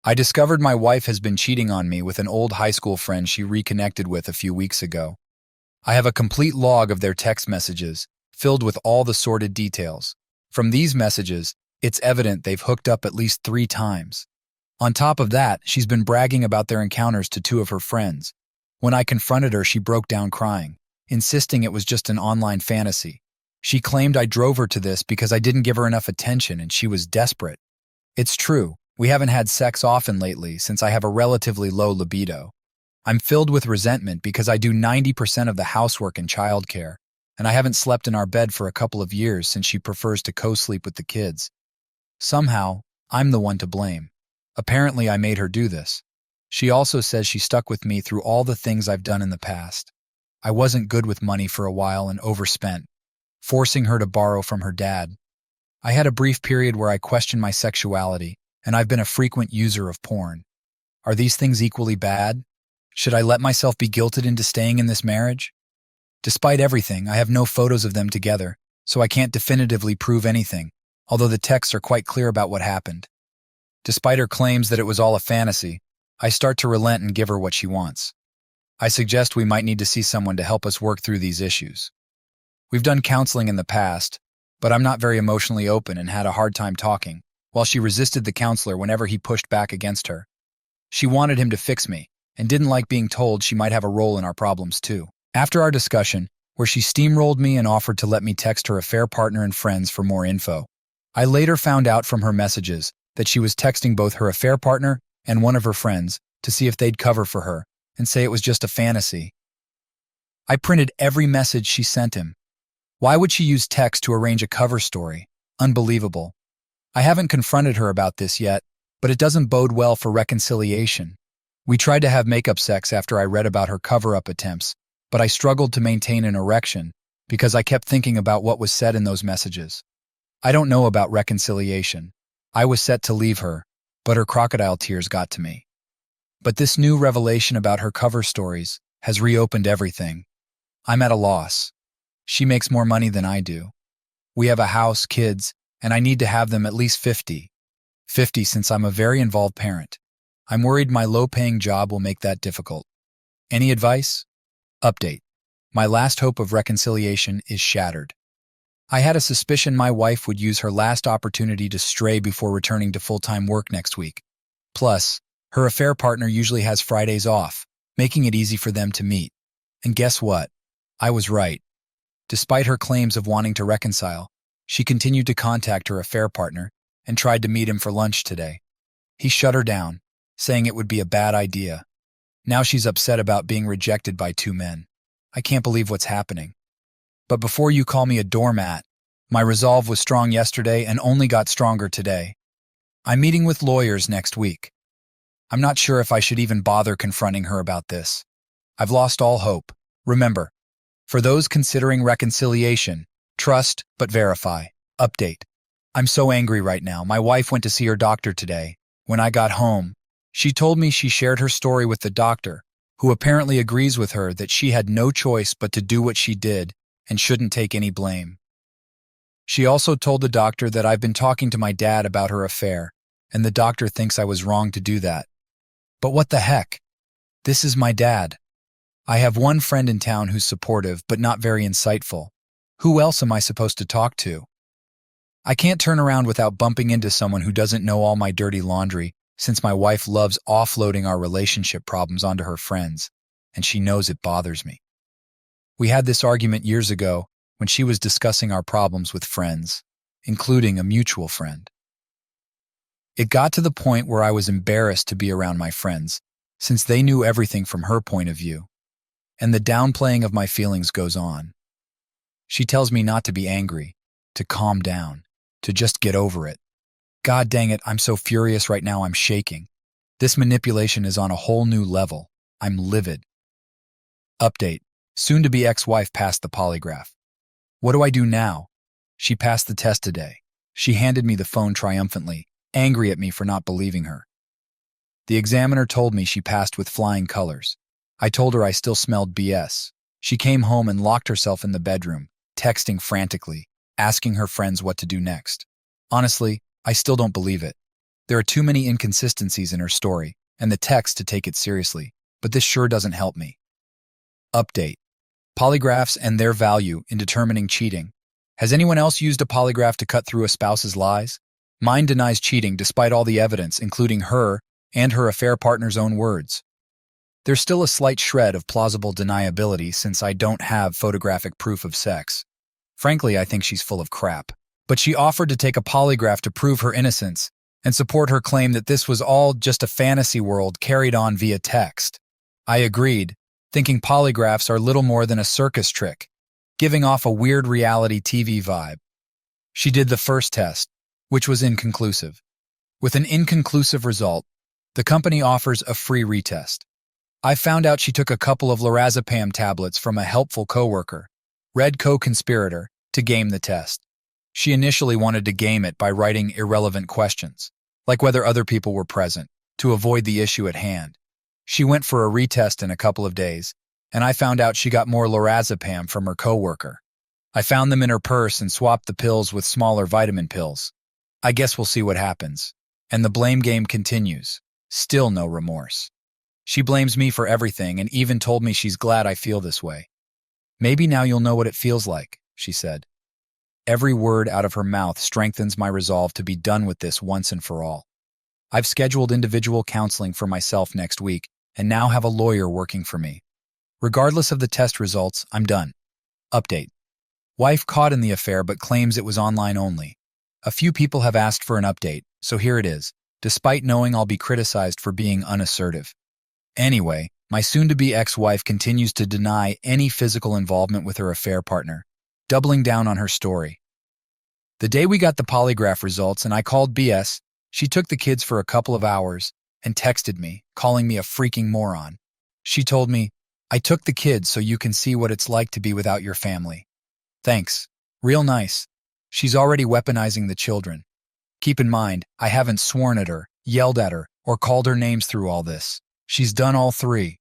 I discovered my wife has been cheating on me with an old high school friend she reconnected with a few weeks ago. I have a complete log of their text messages, filled with all the sordid details. From these messages, it's evident they've hooked up at least 3 times. On top of that, she's been bragging about their encounters to 2 of her friends. When I confronted her, she broke down crying, insisting it was just an online fantasy. She claimed I drove her to this because I didn't give her enough attention and she was desperate. It's true, we haven't had sex often lately since I have a relatively low libido. I'm filled with resentment because I do 90% of the housework and childcare, and I haven't slept in our bed for a couple of years since she prefers to co-sleep with the kids. Somehow, I'm the one to blame. Apparently, I made her do this. She also says she stuck with me through all the things I've done in the past. I wasn't good with money for a while and overspent, forcing her to borrow from her dad. I had a brief period where I questioned my sexuality, and I've been a frequent user of porn. Are these things equally bad? Should I let myself be guilted into staying in this marriage? Despite everything, I have no photos of them together, so I can't definitively prove anything, although the texts are quite clear about what happened. Despite her claims that it was all a fantasy, I start to relent and give her what she wants. I suggest we might need to see someone to help us work through these issues. We've done counseling in the past, but I'm not very emotionally open and had a hard time talking, while she resisted the counselor whenever he pushed back against her. She wanted him to fix me, and didn't like being told she might have a role in our problems too. After our discussion, where she steamrolled me and offered to let me text her affair partner and friends for more info, I later found out from her messages that she was texting both her affair partner and one of her friends to see if they'd cover for her and say it was just a fantasy. I printed every message she sent him. Why would she use text to arrange a cover story? Unbelievable. I haven't confronted her about this yet, but it doesn't bode well for reconciliation. We tried to have makeup sex after I read about her cover-up attempts, but I struggled to maintain an erection because I kept thinking about what was said in those messages. I don't know about reconciliation. I was set to leave her, but her crocodile tears got to me. But this new revelation about her cover stories has reopened everything. I'm at a loss. She makes more money than I do. We have a house, kids, and I need to have them at least 50 since I'm a very involved parent. I'm worried my low-paying job will make that difficult. Any advice? Update. My last hope of reconciliation is shattered. I had a suspicion my wife would use her last opportunity to stray before returning to full-time work next week. Plus, her affair partner usually has Fridays off, making it easy for them to meet. And guess what? I was right. Despite her claims of wanting to reconcile, she continued to contact her affair partner and tried to meet him for lunch today. He shut her down, saying it would be a bad idea. Now she's upset about being rejected by 2 men. I can't believe what's happening. But before you call me a doormat, my resolve was strong yesterday and only got stronger today. I'm meeting with lawyers next week. I'm not sure if I should even bother confronting her about this. I've lost all hope. Remember, for those considering reconciliation, trust but verify. Update. I'm so angry right now. My wife went to see her doctor today. When I got home, she told me she shared her story with the doctor, who apparently agrees with her that she had no choice but to do what she did and shouldn't take any blame. She also told the doctor that I've been talking to my dad about her affair, and the doctor thinks I was wrong to do that. But what the heck? This is my dad. I have one friend in town who's supportive but not very insightful. Who else am I supposed to talk to? I can't turn around without bumping into someone who doesn't know all my dirty laundry, since my wife loves offloading our relationship problems onto her friends, and she knows it bothers me. We had this argument years ago when she was discussing our problems with friends, including a mutual friend. It got to the point where I was embarrassed to be around my friends, since they knew everything from her point of view, and the downplaying of my feelings goes on. She tells me not to be angry, to calm down, to just get over it. God dang it, I'm so furious right now I'm shaking. This manipulation is on a whole new level. I'm livid. Update. Soon-to-be ex-wife passed the polygraph. What do I do now? She passed the test today. She handed me the phone triumphantly, angry at me for not believing her. The examiner told me she passed with flying colors. I told her I still smelled BS. She came home and locked herself in the bedroom, texting frantically, asking her friends what to do next. Honestly, I still don't believe it. There are too many inconsistencies in her story and the text to take it seriously, but this sure doesn't help me. Update. Polygraphs and their value in determining cheating. Has anyone else used a polygraph to cut through a spouse's lies? Mine denies cheating despite all the evidence, including her and her affair partner's own words. There's still a slight shred of plausible deniability since I don't have photographic proof of sex. Frankly, I think she's full of crap. But she offered to take a polygraph to prove her innocence and support her claim that this was all just a fantasy world carried on via text. I agreed, thinking polygraphs are little more than a circus trick, giving off a weird reality TV vibe. She did the first test, which was inconclusive. With an inconclusive result, the company offers a free retest. I found out she took a couple of lorazepam tablets from a helpful coworker, red co-conspirator, to game the test. She initially wanted to game it by writing irrelevant questions, like whether other people were present, to avoid the issue at hand. She went for a retest in a couple of days, and I found out she got more lorazepam from her coworker. I found them in her purse and swapped the pills with smaller vitamin pills. I guess we'll see what happens. And the blame game continues. Still no remorse. She blames me for everything and even told me she's glad I feel this way. Maybe now you'll know what it feels like, she said. Every word out of her mouth strengthens my resolve to be done with this once and for all. I've scheduled individual counseling for myself next week and now have a lawyer working for me. Regardless of the test results, I'm done. Update. Wife caught in the affair but claims it was online only. A few people have asked for an update, so here it is, despite knowing I'll be criticized for being unassertive. Anyway, my soon-to-be ex-wife continues to deny any physical involvement with her affair partner, doubling down on her story. The day we got the polygraph results and I called BS, she took the kids for a couple of hours and texted me, calling me a freaking moron. She told me, "I took the kids so you can see what it's like to be without your family. Thanks. Real nice." She's already weaponizing the children. Keep in mind, I haven't sworn at her, yelled at her, or called her names through all this. She's done all three.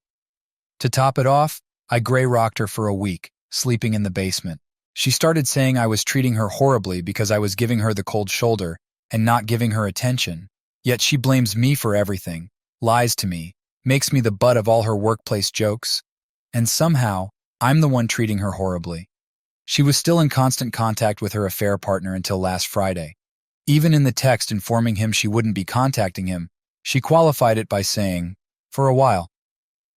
To top it off, I gray-rocked her for a week, sleeping in the basement. She started saying I was treating her horribly because I was giving her the cold shoulder and not giving her attention. Yet she blames me for everything, lies to me, makes me the butt of all her workplace jokes. And somehow, I'm the one treating her horribly. She was still in constant contact with her affair partner until last Friday. Even in the text informing him she wouldn't be contacting him, she qualified it by saying, "For a while."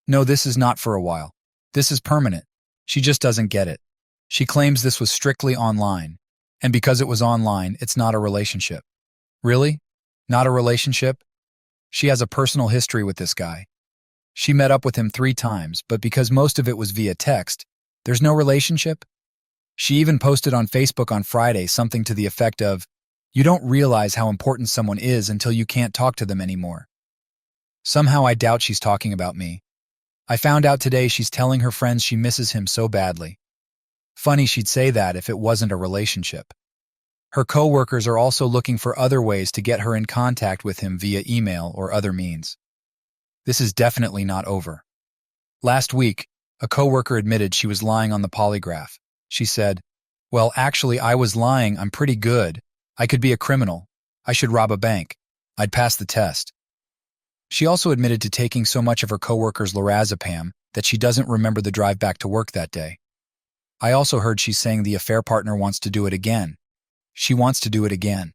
No, this is not for a while. This is permanent. She just doesn't get it. She claims this was strictly online, and because it was online, it's not a relationship. Really? Not a relationship? She has a personal history with this guy. She met up with him 3 times, but because most of it was via text, there's no relationship? She even posted on Facebook on Friday something to the effect of, "You don't realize how important someone is until you can't talk to them anymore." Somehow I doubt she's talking about me. I found out today she's telling her friends she misses him so badly. Funny she'd say that if it wasn't a relationship. Her coworkers are also looking for other ways to get her in contact with him via email or other means. This is definitely not over. Last week, a coworker admitted she was lying on the polygraph. She said, "Well, actually, I was lying. I'm pretty good. I could be a criminal. I should rob a bank. I'd pass the test." She also admitted to taking so much of her coworker's lorazepam that she doesn't remember the drive back to work that day. I also heard she's saying the affair partner wants to do it again. She wants to do it again.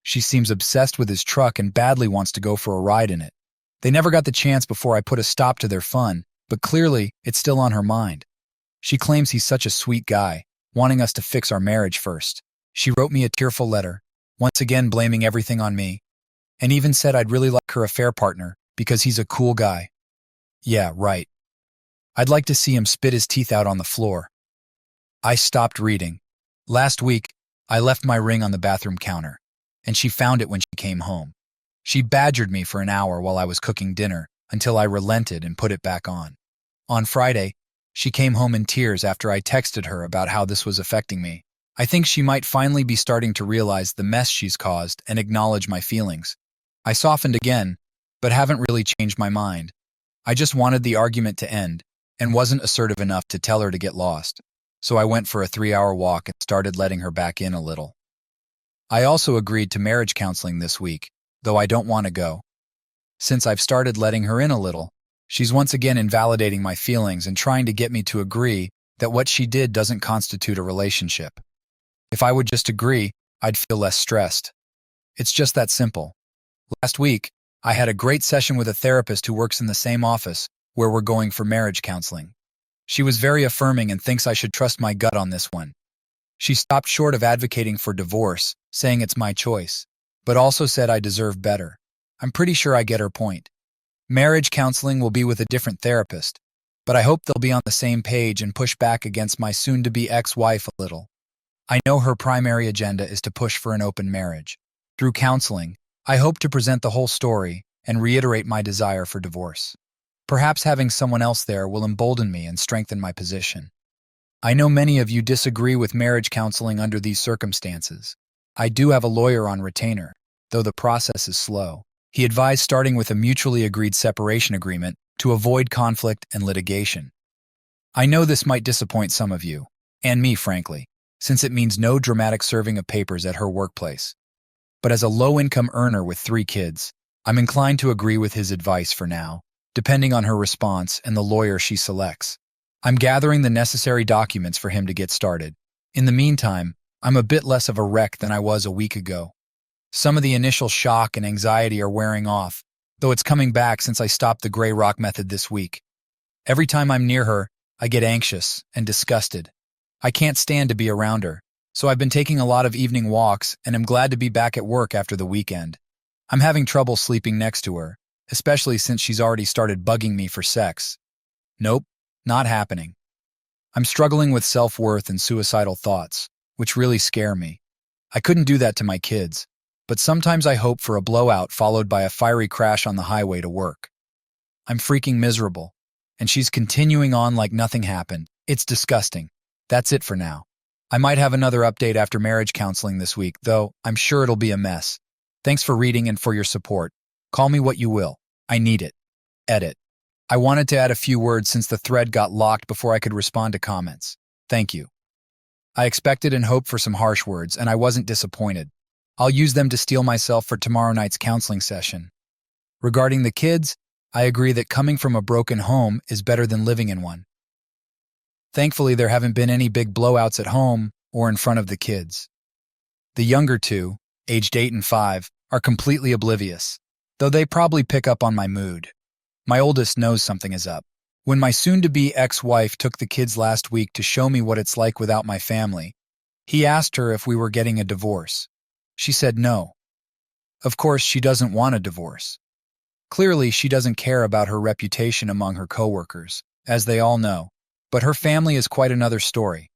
She seems obsessed with his truck and badly wants to go for a ride in it. They never got the chance before I put a stop to their fun, but clearly it's still on her mind. She claims he's such a sweet guy, wanting us to fix our marriage first. She wrote me a tearful letter, once again blaming everything on me, and even said I'd really like her affair partner because he's a cool guy. Yeah, right. I'd like to see him spit his teeth out on the floor. I stopped reading. Last week, I left my ring on the bathroom counter, and she found it when she came home. She badgered me for an hour while I was cooking dinner until I relented and put it back on. On Friday, she came home in tears after I texted her about how this was affecting me. I think she might finally be starting to realize the mess she's caused and acknowledge my feelings. I softened again, but haven't really changed my mind. I just wanted the argument to end and wasn't assertive enough to tell her to get lost. So I went for a 3-hour walk and started letting her back in a little. I also agreed to marriage counseling this week, though I don't want to go. Since I've started letting her in a little, she's once again invalidating my feelings and trying to get me to agree that what she did doesn't constitute a relationship. If I would just agree, I'd feel less stressed. It's just that simple. Last week, I had a great session with a therapist who works in the same office where we're going for marriage counseling. She was very affirming and thinks I should trust my gut on this one. She stopped short of advocating for divorce, saying it's my choice, but also said I deserve better. I'm pretty sure I get her point. Marriage counseling will be with a different therapist, but I hope they'll be on the same page and push back against my soon-to-be ex-wife a little. I know her primary agenda is to push for an open marriage. Through counseling, I hope to present the whole story and reiterate my desire for divorce. Perhaps having someone else there will embolden me and strengthen my position. I know many of you disagree with marriage counseling under these circumstances. I do have a lawyer on retainer, though the process is slow. He advised starting with a mutually agreed separation agreement to avoid conflict and litigation. I know this might disappoint some of you, and me frankly, since it means no dramatic serving of papers at her workplace. But as a low-income earner with 3 kids, I'm inclined to agree with his advice for now, depending on her response and the lawyer she selects. I'm gathering the necessary documents for him to get started. In the meantime, I'm a bit less of a wreck than I was a week ago. Some of the initial shock and anxiety are wearing off, though it's coming back since I stopped the gray rock method this week. Every time I'm near her, I get anxious and disgusted. I can't stand to be around her, so I've been taking a lot of evening walks and am glad to be back at work after the weekend. I'm having trouble sleeping next to her, especially since she's already started bugging me for sex. Nope, not happening. I'm struggling with self-worth and suicidal thoughts, which really scare me. I couldn't do that to my kids, but sometimes I hope for a blowout followed by a fiery crash on the highway to work. I'm freaking miserable, and she's continuing on like nothing happened. It's disgusting. That's it for now. I might have another update after marriage counseling this week, though I'm sure it'll be a mess. Thanks for reading and for your support. Call me what you will. I need it. Edit. I wanted to add a few words since the thread got locked before I could respond to comments. Thank you. I expected and hoped for some harsh words, and I wasn't disappointed. I'll use them to steel myself for tomorrow night's counseling session. Regarding the kids, I agree that coming from a broken home is better than living in one. Thankfully, there haven't been any big blowouts at home or in front of the kids. The younger 2, aged 8 and 5, are completely oblivious, though they probably pick up on my mood. My oldest knows something is up. When my soon-to-be ex-wife took the kids last week to show me what it's like without my family, he asked her if we were getting a divorce. She said no. Of course, she doesn't want a divorce. Clearly, she doesn't care about her reputation among her coworkers, as they all know, but her family is quite another story.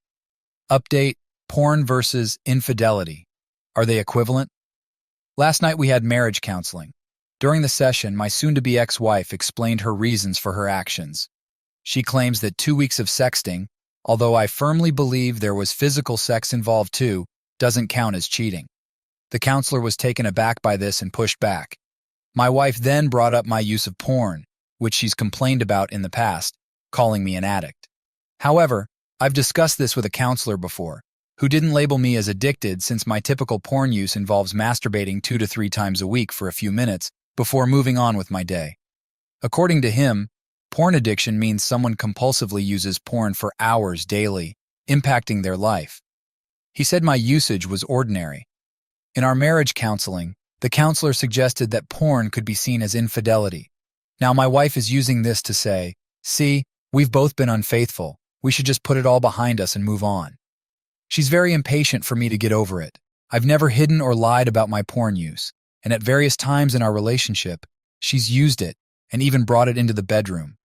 Update: porn versus infidelity. Are they equivalent? Last night we had marriage counseling. During the session, my soon-to-be ex-wife explained her reasons for her actions. She claims that 2 weeks of sexting, although I firmly believe there was physical sex involved too, doesn't count as cheating. The counselor was taken aback by this and pushed back. My wife then brought up my use of porn, which she's complained about in the past, calling me an addict. However, I've discussed this with a counselor before, who didn't label me as addicted since my typical porn use involves masturbating 2 to 3 times a week for a few minutes before moving on with my day. According to him, porn addiction means someone compulsively uses porn for hours daily, impacting their life. He said my usage was ordinary. In our marriage counseling, the counselor suggested that porn could be seen as infidelity. Now my wife is using this to say, see, we've both been unfaithful. We should just put it all behind us and move on. She's very impatient for me to get over it. I've never hidden or lied about my porn use, and at various times in our relationship, she's used it and even brought it into the bedroom.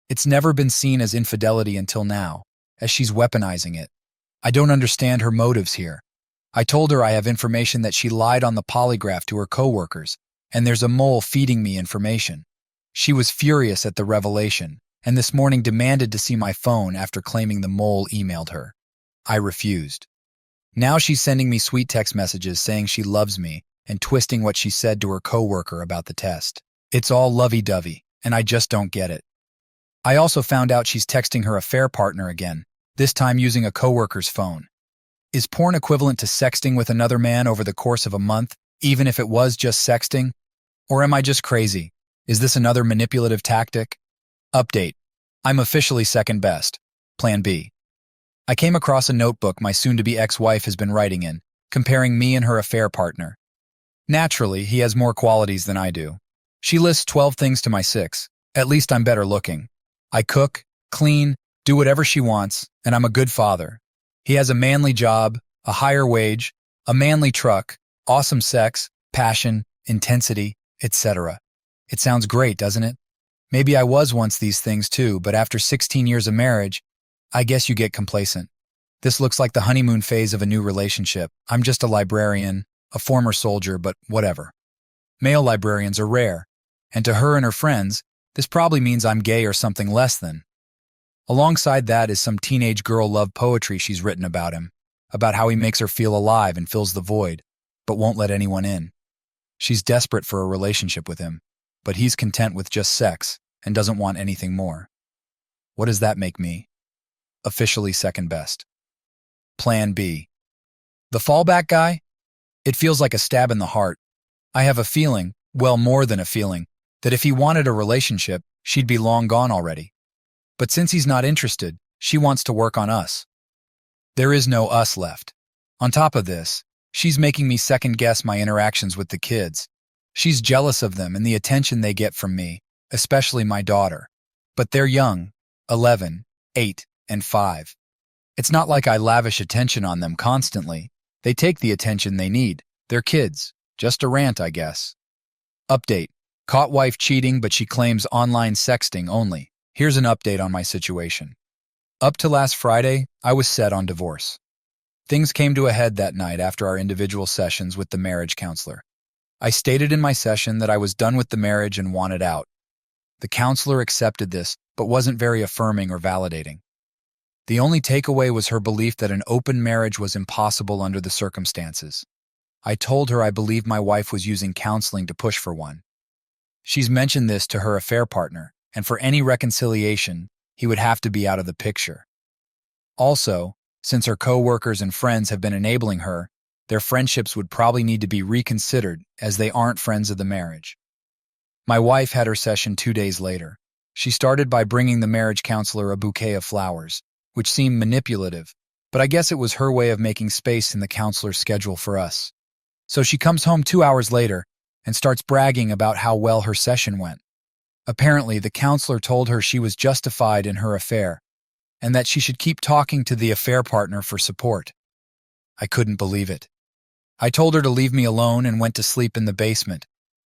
It's never been seen as infidelity until now, as she's weaponizing it. I don't understand her motives here. I told her I have information that she lied on the polygraph to her coworkers, and there's a mole feeding me information. She was furious at the revelation, and this morning demanded to see my phone after claiming the mole emailed her. I refused. Now she's sending me sweet text messages saying she loves me and twisting what she said to her coworker about the test. It's all lovey-dovey, and I just don't get it. I also found out she's texting her affair partner again, this time using a coworker's phone. Is porn equivalent to sexting with another man over the course of a month even if it was just sexting? Or am I just crazy? Is this another manipulative tactic? Update. I'm officially second best. Plan B. I came across a notebook my soon-to-be ex-wife has been writing in, comparing me and her affair partner. Naturally, he has more qualities than I do. She lists 12 things to my 6. At least I'm better looking. I cook, clean, do whatever she wants, and I'm a good father. He has a manly job, a higher wage, a manly truck, awesome sex, passion, intensity, etc. It sounds great, doesn't it? Maybe I was once these things too, but after 16 years of marriage, I guess you get complacent. This looks like the honeymoon phase of a new relationship. I'm just a librarian, a former soldier, but whatever. Male librarians are rare, and to her and her friends, this probably means I'm gay or something less than. Alongside that is some teenage girl love poetry she's written about him, about how he makes her feel alive and fills the void, but won't let anyone in. She's desperate for a relationship with him, but he's content with just sex and doesn't want anything more. What does that make me? Officially second best. Plan B. The fallback guy? It feels like a stab in the heart. I have a feeling, well, more than a feeling, that if he wanted a relationship, she'd be long gone already. But since he's not interested, she wants to work on us. There is no us left. On top of this, she's making me second-guess my interactions with the kids. She's jealous of them and the attention they get from me, especially my daughter. But they're young, 11, 8, and 5. It's not like I lavish attention on them constantly. They take the attention they need. They're kids. Just a rant, I guess. Update. Caught wife cheating, but she claims online sexting only. Here's an update on my situation. Up to last Friday, I was set on divorce. Things came to a head that night after our individual sessions with the marriage counselor. I stated in my session that I was done with the marriage and wanted out. The counselor accepted this, but wasn't very affirming or validating. The only takeaway was her belief that an open marriage was impossible under the circumstances. I told her I believed my wife was using counseling to push for one. She's mentioned this to her affair partner, and for any reconciliation, he would have to be out of the picture. Also, since her co-workers and friends have been enabling her, their friendships would probably need to be reconsidered as they aren't friends of the marriage. My wife had her session 2 days later. She started by bringing the marriage counselor a bouquet of flowers, which seemed manipulative, but I guess it was her way of making space in the counselor's schedule for us. So she comes home 2 hours later and starts bragging about how well her session went. Apparently, the counselor told her she was justified in her affair and that she should keep talking to the affair partner for support. I couldn't believe it. I told her to leave me alone and went to sleep in the basement.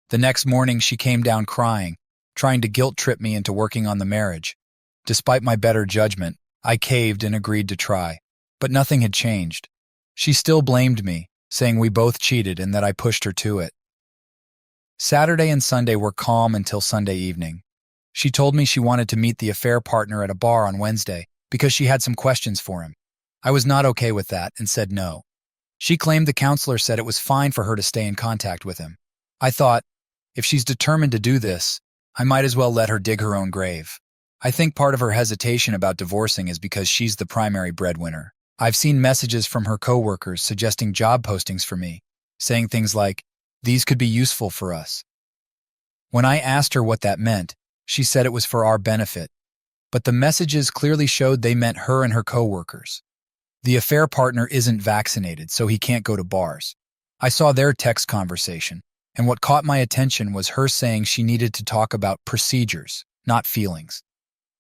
The next morning, she came down crying, trying to guilt-trip me into working on the marriage. Despite my better judgment, I caved and agreed to try, but nothing had changed. She still blamed me, saying we both cheated and that I pushed her to it. Saturday and Sunday were calm until Sunday evening. She told me she wanted to meet the affair partner at a bar on Wednesday because she had some questions for him. I was not okay with that and said no. She claimed the counselor said it was fine for her to stay in contact with him. I thought, if she's determined to do this, I might as well let her dig her own grave. I think part of her hesitation about divorcing is because she's the primary breadwinner. I've seen messages from her coworkers suggesting job postings for me, saying things like, "These could be useful for us." When I asked her what that meant, she said it was for our benefit. But the messages clearly showed they meant her and her coworkers. The affair partner isn't vaccinated, so he can't go to bars. I saw their text conversation, and what caught my attention was her saying she needed to talk about procedures, not feelings.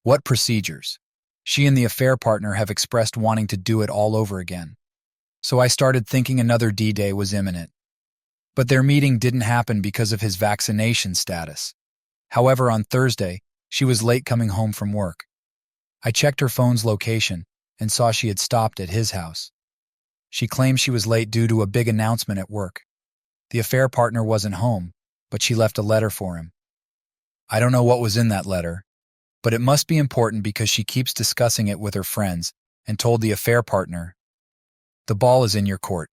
What procedures? She and the affair partner have expressed wanting to do it all over again. So I started thinking another D-Day was imminent. But their meeting didn't happen because of his vaccination status. However, on Thursday, she was late coming home from work. I checked her phone's location and saw she had stopped at his house. She claimed she was late due to a big announcement at work. The affair partner wasn't home, but she left a letter for him. I don't know what was in that letter, but it must be important because she keeps discussing it with her friends and told the affair partner, "The ball is in your court."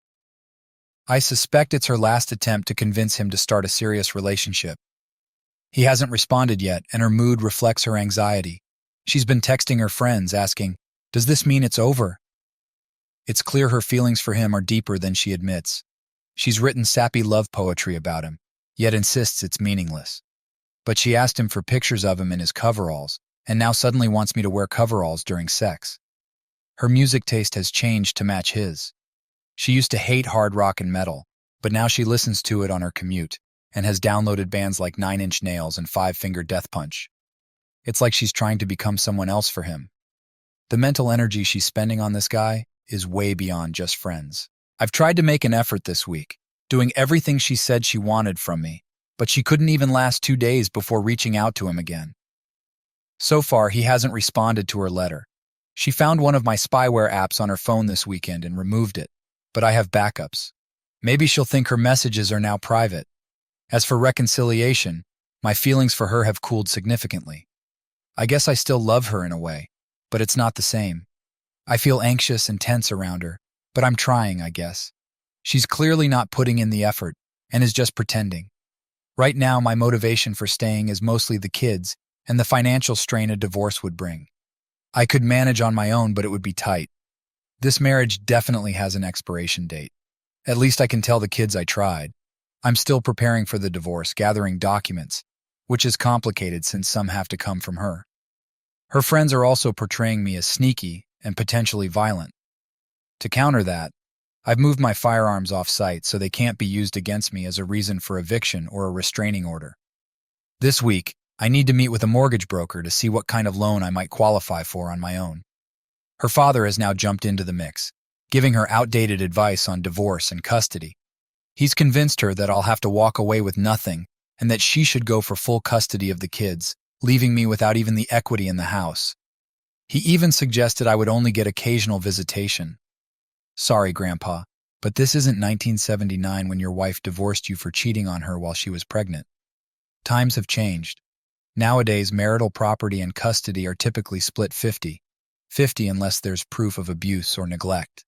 I suspect it's her last attempt to convince him to start a serious relationship. He hasn't responded yet, and her mood reflects her anxiety. She's been texting her friends asking, "Does this mean it's over?" It's clear her feelings for him are deeper than she admits. She's written sappy love poetry about him, yet insists it's meaningless. But she asked him for pictures of him in his coveralls, and now suddenly wants me to wear coveralls during sex. Her music taste has changed to match his. She used to hate hard rock and metal, but now she listens to it on her commute and has downloaded bands like 9 Inch Nails and Five Finger Death Punch. It's like she's trying to become someone else for him. The mental energy she's spending on this guy is way beyond just friends. I've tried to make an effort this week, doing everything she said she wanted from me, but she couldn't even last 2 days before reaching out to him again. So far, he hasn't responded to her letter. She found one of my spyware apps on her phone this weekend and removed it, but I have backups. Maybe she'll think her messages are now private. As for reconciliation, my feelings for her have cooled significantly. I guess I still love her in a way, but it's not the same. I feel anxious and tense around her, but I'm trying, I guess. She's clearly not putting in the effort and is just pretending. Right now, my motivation for staying is mostly the kids and the financial strain a divorce would bring. I could manage on my own, but it would be tight. This marriage definitely has an expiration date. At least I can tell the kids I tried. I'm still preparing for the divorce, gathering documents, which is complicated since some have to come from her. Her friends are also portraying me as sneaky and potentially violent. To counter that, I've moved my firearms off-site so they can't be used against me as a reason for eviction or a restraining order. This week, I need to meet with a mortgage broker to see what kind of loan I might qualify for on my own. Her father has now jumped into the mix, giving her outdated advice on divorce and custody. He's convinced her that I'll have to walk away with nothing and that she should go for full custody of the kids, leaving me without even the equity in the house. He even suggested I would only get occasional visitation. Sorry, Grandpa, but this isn't 1979 when your wife divorced you for cheating on her while she was pregnant. Times have changed. Nowadays, marital property and custody are typically split 50-50 unless there's proof of abuse or neglect.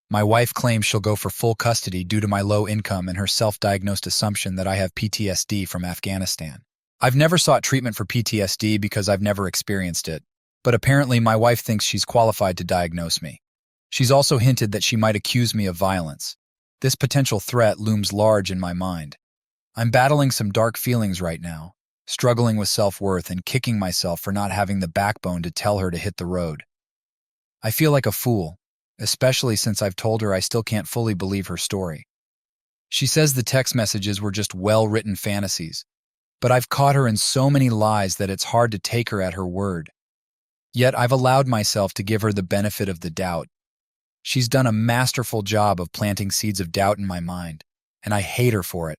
My wife claims she'll go for full custody due to my low income and her self-diagnosed assumption that I have PTSD from Afghanistan. I've never sought treatment for PTSD because I've never experienced it, but apparently my wife thinks she's qualified to diagnose me. She's also hinted that she might accuse me of violence. This potential threat looms large in my mind. I'm battling some dark feelings right now, struggling with self-worth and kicking myself for not having the backbone to tell her to hit the road. I feel like a fool, especially since I've told her I still can't fully believe her story. She says the text messages were just well-written fantasies, but I've caught her in so many lies that it's hard to take her at her word. Yet I've allowed myself to give her the benefit of the doubt. She's done a masterful job of planting seeds of doubt in my mind, and I hate her for it.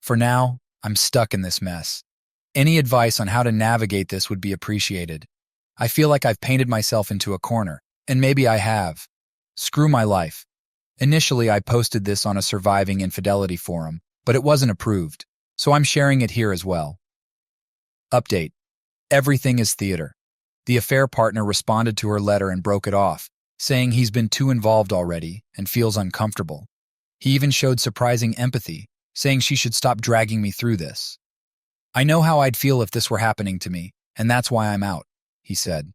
For now, I'm stuck in this mess. Any advice on how to navigate this would be appreciated. I feel like I've painted myself into a corner, and maybe I have. Screw my life. Initially, I posted this on a surviving infidelity forum, but it wasn't approved, so I'm sharing it here as well. Update. Everything is theater. The affair partner responded to her letter and broke it off, saying he's been too involved already and feels uncomfortable. He even showed surprising empathy, saying she should stop dragging me through this. I know how I'd feel if this were happening to me, and that's why I'm out, he said.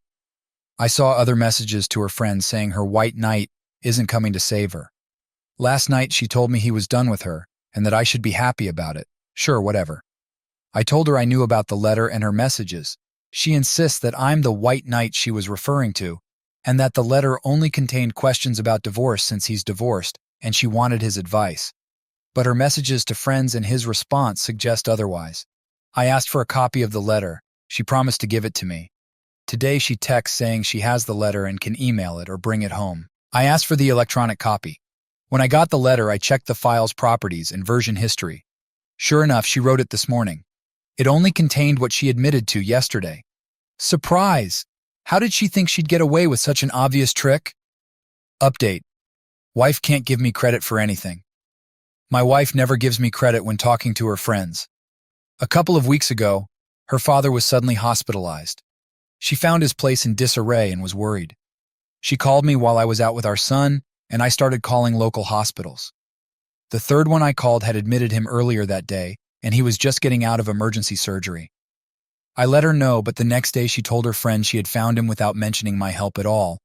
I saw other messages to her friends saying her white knight isn't coming to save her. Last night she told me he was done with her and that I should be happy about it. Sure, whatever. I told her I knew about the letter and her messages. She insists that I'm the white knight she was referring to, and that the letter only contained questions about divorce since he's divorced, and she wanted his advice. But her messages to friends and his response suggest otherwise. I asked for a copy of the letter. She promised to give it to me. Today she texts saying she has the letter and can email it or bring it home. I asked for the electronic copy. When I got the letter, I checked the file's properties and version history. Sure enough, she wrote it this morning. It only contained what she admitted to yesterday. Surprise! How did she think she'd get away with such an obvious trick? Update. Wife can't give me credit for anything. My wife never gives me credit when talking to her friends. A couple of weeks ago, her father was suddenly hospitalized. She found his place in disarray and was worried. She called me while I was out with our son, and I started calling local hospitals. The third one I called had admitted him earlier that day, and he was just getting out of emergency surgery. I let her know, but the next day she told her friend she had found him without mentioning my help at all.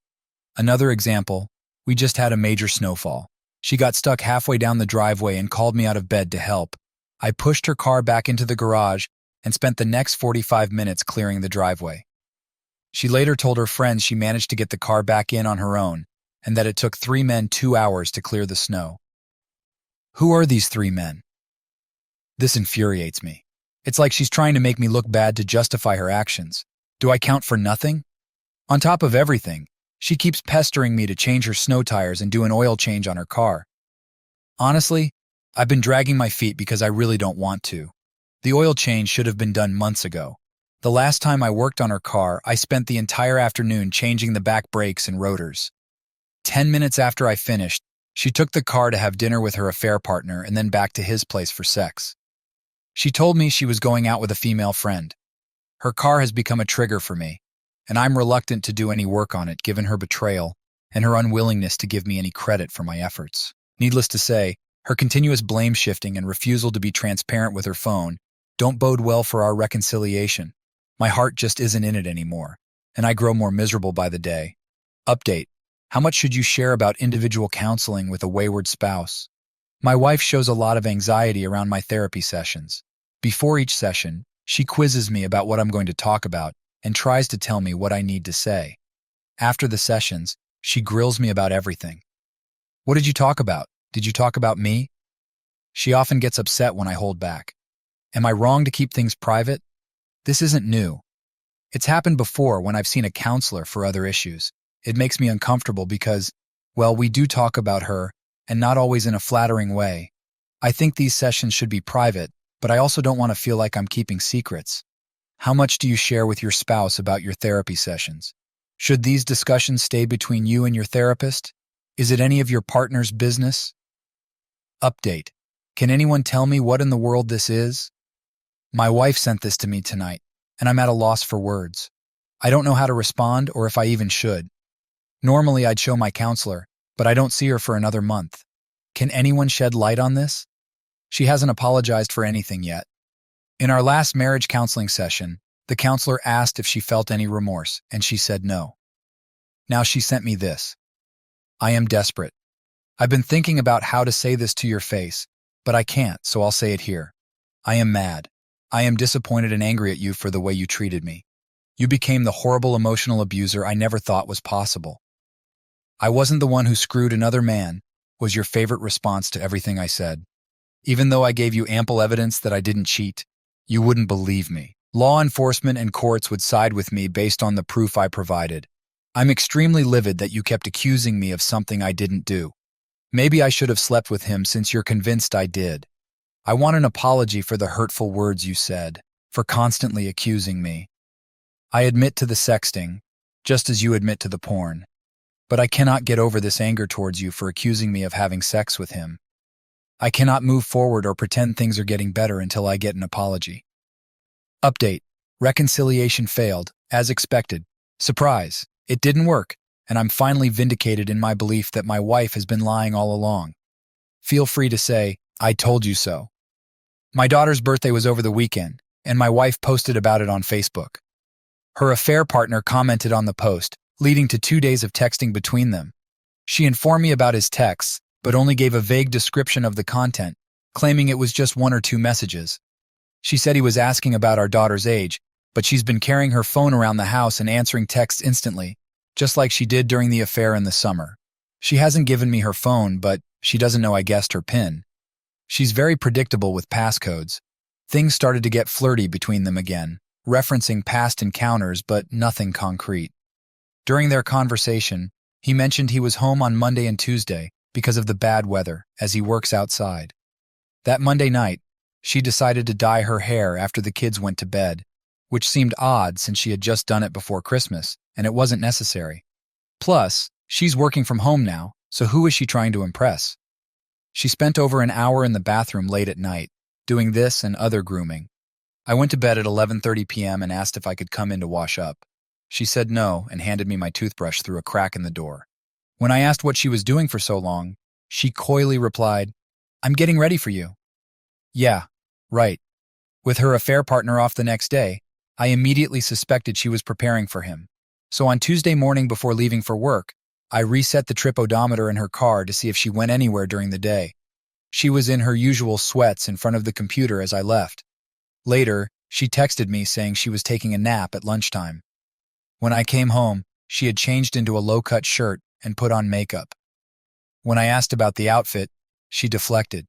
Another example, we just had a major snowfall. She got stuck halfway down the driveway and called me out of bed to help. I pushed her car back into the garage and spent the next 45 minutes clearing the driveway. She later told her friends she managed to get the car back in on her own and that it took 3 men 2 hours to clear the snow. Who are these 3 men? This infuriates me. It's like she's trying to make me look bad to justify her actions. Do I count for nothing? On top of everything, she keeps pestering me to change her snow tires and do an oil change on her car. Honestly, I've been dragging my feet because I really don't want to. The oil change should have been done months ago. The last time I worked on her car, I spent the entire afternoon changing the back brakes and rotors. 10 minutes after I finished, she took the car to have dinner with her affair partner and then back to his place for sex. She told me she was going out with a female friend. Her car has become a trigger for me, and I'm reluctant to do any work on it given her betrayal and her unwillingness to give me any credit for my efforts. Needless to say, her continuous blame shifting and refusal to be transparent with her phone don't bode well for our reconciliation. My heart just isn't in it anymore, and I grow more miserable by the day. Update: how much should you share about individual counseling with a wayward spouse? My wife shows a lot of anxiety around my therapy sessions. Before each session, she quizzes me about what I'm going to talk about and tries to tell me what I need to say. After the sessions, she grills me about everything. What did you talk about? Did you talk about me? She often gets upset when I hold back. Am I wrong to keep things private? This isn't new. It's happened before when I've seen a counselor for other issues. It makes me uncomfortable because, well, we do talk about her, and not always in a flattering way. I think these sessions should be private, but I also don't want to feel like I'm keeping secrets. How much do you share with your spouse about your therapy sessions? Should these discussions stay between you and your therapist? Is it any of your partner's business? Update: can anyone tell me what in the world this is? My wife sent this to me tonight, and I'm at a loss for words. I don't know how to respond or if I even should. Normally I'd show my counselor, but I don't see her for another month. Can anyone shed light on this? She hasn't apologized for anything yet. In our last marriage counseling session, the counselor asked if she felt any remorse, and she said no. Now she sent me this. I am desperate. I've been thinking about how to say this to your face, but I can't, so I'll say it here. I am mad. I am disappointed and angry at you for the way you treated me. You became the horrible emotional abuser I never thought was possible. I wasn't the one who screwed another man, was your favorite response to everything I said. Even though I gave you ample evidence that I didn't cheat, you wouldn't believe me. Law enforcement and courts would side with me based on the proof I provided. I'm extremely livid that you kept accusing me of something I didn't do. Maybe I should have slept with him since you're convinced I did. I want an apology for the hurtful words you said, for constantly accusing me. I admit to the sexting, just as you admit to the porn. But I cannot get over this anger towards you for accusing me of having sex with him. I cannot move forward or pretend things are getting better until I get an apology. Update: reconciliation failed, as expected. Surprise, it didn't work, and I'm finally vindicated in my belief that my wife has been lying all along. Feel free to say, I told you so. My daughter's birthday was over the weekend, and my wife posted about it on Facebook. Her affair partner commented on the post, leading to 2 days of texting between them. She informed me about his texts, but only gave a vague description of the content, claiming it was just 1 or 2 messages. She said he was asking about our daughter's age, but she's been carrying her phone around the house and answering texts instantly, just like she did during the affair in the summer. She hasn't given me her phone, but she doesn't know I guessed her PIN. She's very predictable with passcodes. Things started to get flirty between them again, referencing past encounters but nothing concrete. During their conversation, he mentioned he was home on Monday and Tuesday because of the bad weather, as he works outside. That Monday night, she decided to dye her hair after the kids went to bed, which seemed odd since she had just done it before Christmas, and it wasn't necessary. Plus, she's working from home now, so who is she trying to impress? She spent over an hour in the bathroom late at night, doing this and other grooming. I went to bed at 11:30 p.m. and asked if I could come in to wash up. She said no and handed me my toothbrush through a crack in the door. When I asked what she was doing for so long, she coyly replied, I'm getting ready for you. Yeah, right. With her affair partner off the next day, I immediately suspected she was preparing for him. So on Tuesday morning before leaving for work, I reset the trip odometer in her car to see if she went anywhere during the day. She was in her usual sweats in front of the computer as I left. Later, she texted me saying she was taking a nap at lunchtime. When I came home, she had changed into a low-cut shirt and put on makeup. When I asked about the outfit, she deflected.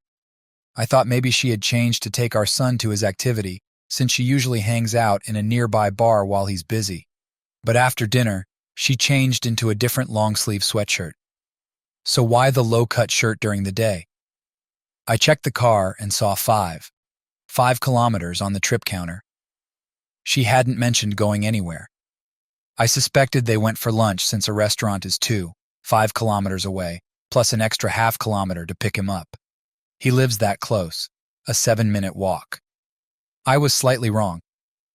I thought maybe she had changed to take our son to his activity, since she usually hangs out in a nearby bar while he's busy. But after dinner, she changed into a different long-sleeve sweatshirt. So why the low-cut shirt during the day? I checked the car and saw 5 kilometers on the trip counter. She hadn't mentioned going anywhere. I suspected they went for lunch since a restaurant is 5 kilometers away, plus an extra half kilometer to pick him up. He lives that close, a 7-minute walk. I was slightly wrong.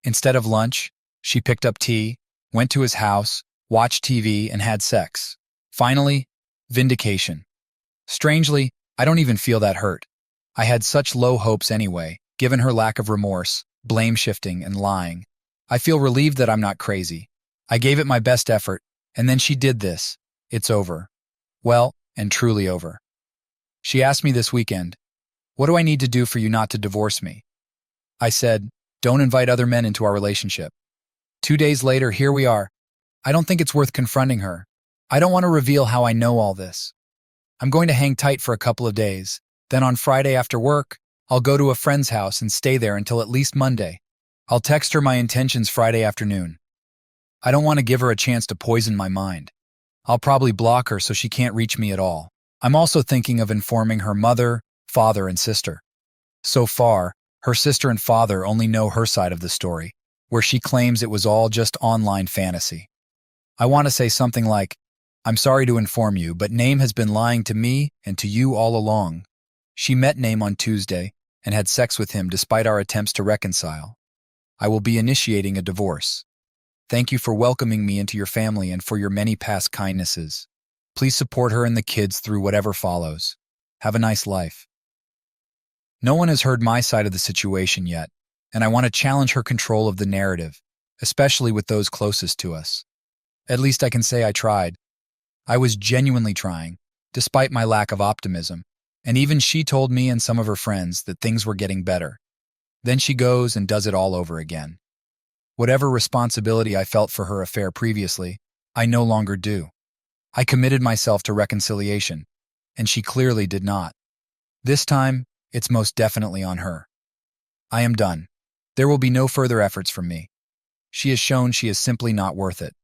Instead of lunch, she picked up tea, went to his house, watched TV, and had sex. Finally, vindication. Strangely, I don't even feel that hurt. I had such low hopes anyway, given her lack of remorse, blame-shifting, and lying. I feel relieved that I'm not crazy. I gave it my best effort, and then she did this. It's over. Well, and truly over. She asked me this weekend, "What do I need to do for you not to divorce me?" I said, "Don't invite other men into our relationship." 2 days later, here we are. I don't think it's worth confronting her. I don't want to reveal how I know all this. I'm going to hang tight for a couple of days. Then on Friday after work, I'll go to a friend's house and stay there until at least Monday. I'll text her my intentions Friday afternoon. I don't want to give her a chance to poison my mind. I'll probably block her so she can't reach me at all. I'm also thinking of informing her mother, father, and sister. So far, her sister and father only know her side of the story, where she claims it was all just online fantasy. I want to say something like, "I'm sorry to inform you, but Naeem has been lying to me and to you all along. She met Naeem on Tuesday and had sex with him despite our attempts to reconcile. I will be initiating a divorce. Thank you for welcoming me into your family and for your many past kindnesses. Please support her and the kids through whatever follows. Have a nice life." No one has heard my side of the situation yet, and I want to challenge her control of the narrative, especially with those closest to us. At least I can say I tried. I was genuinely trying, despite my lack of optimism, and even she told me and some of her friends that things were getting better. Then she goes and does it all over again. Whatever responsibility I felt for her affair previously, I no longer do. I committed myself to reconciliation, and she clearly did not. This time, it's most definitely on her. I am done. There will be no further efforts from me. She has shown she is simply not worth it.